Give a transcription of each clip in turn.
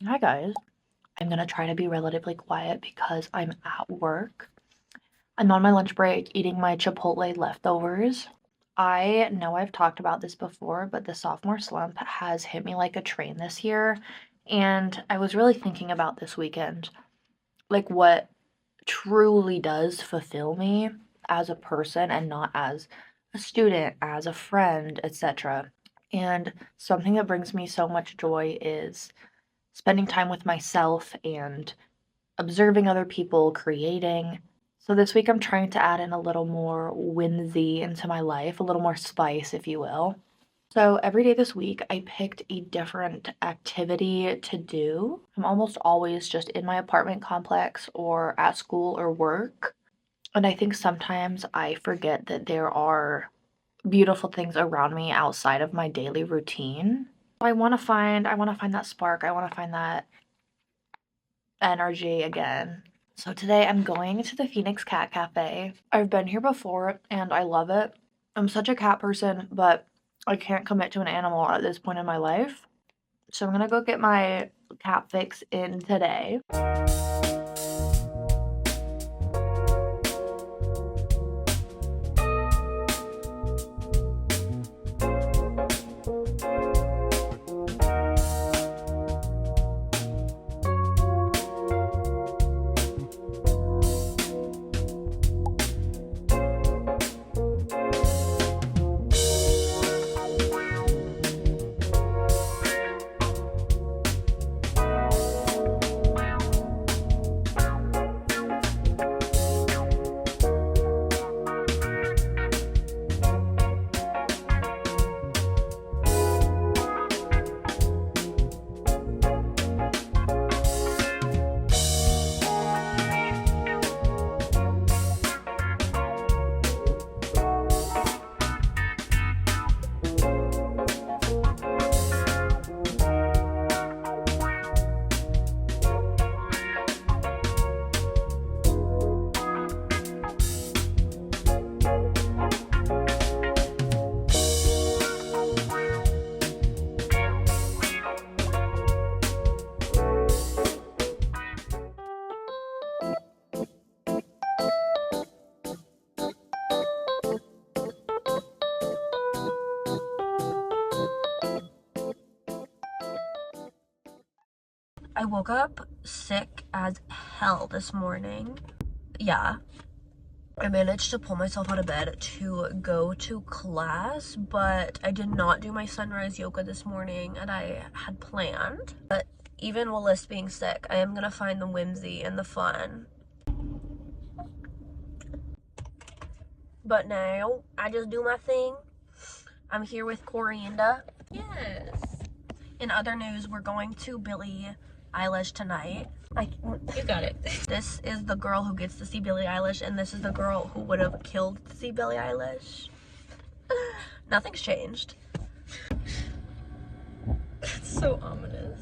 Hi guys. I'm gonna try to be relatively quiet because I'm at work. I'm on my lunch break eating my Chipotle leftovers. I know I've talked about this before, but the sophomore slump has hit me like a train this year. And I was really thinking about this weekend, like what truly does fulfill me as a person and not as a student, as a friend, etc. And something that brings me so much joy is spending time with myself and observing other people creating. So this week I'm trying to add in a little more whimsy into my life, a little more spice, if you will. So every day this week I picked a different activity to do. I'm almost always just in my apartment complex or at school or work. And I think sometimes I forget that there are beautiful things around me outside of my daily routine. I want to find that spark. I want to find that energy again. So today I'm going to the Phoenix Cat Cafe. I've been here before and I love it. I'm such a cat person, but I can't commit to an animal at this point in my life. So I'm gonna go get my cat fix in today. I woke up sick as hell this morning. Yeah, I managed to pull myself out of bed to go to class, but I did not do my sunrise yoga this morning and I had planned. But even while this being sick, I am gonna find the whimsy and the fun. But now, I just do my thing. I'm here with Corianda. Yes. In other news, we're going to Billie Eilish tonight. You got it. This is the girl who gets to see Billie Eilish, and this is the girl who would have killed to see Billie Eilish. Nothing's changed. It's so ominous.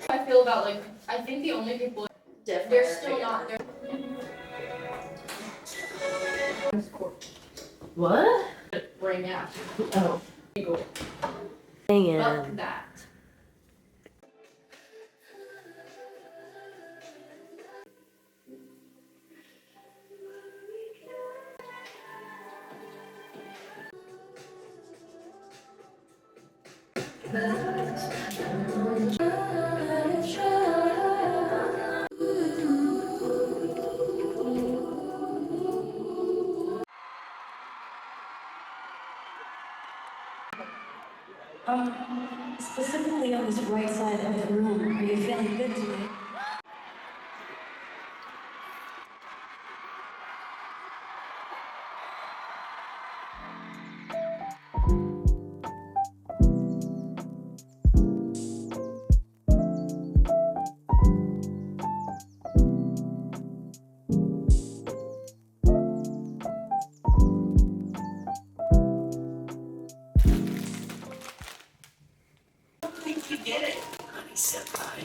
I feel about like, I think the only people they're still not there. What? Right now. Oh. Dang it. Fuck that. Specifically on this right side of the room. Are you feeling good today? Think you get it, honey senpai.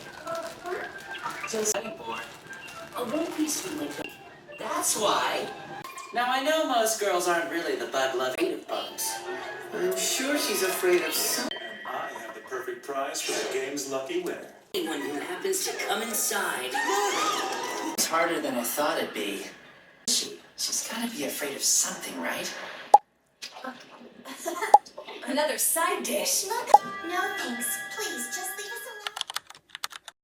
Just born. A very peacefully. That's why. Now I know most girls aren't really the bud loving of bugs. I'm sure she's afraid of some. I have the perfect prize for the game's lucky winner. Anyone who happens to come inside. It's harder than I thought it'd be. She's gotta be afraid of something, right? Another side dish. No thanks. Please, just leave.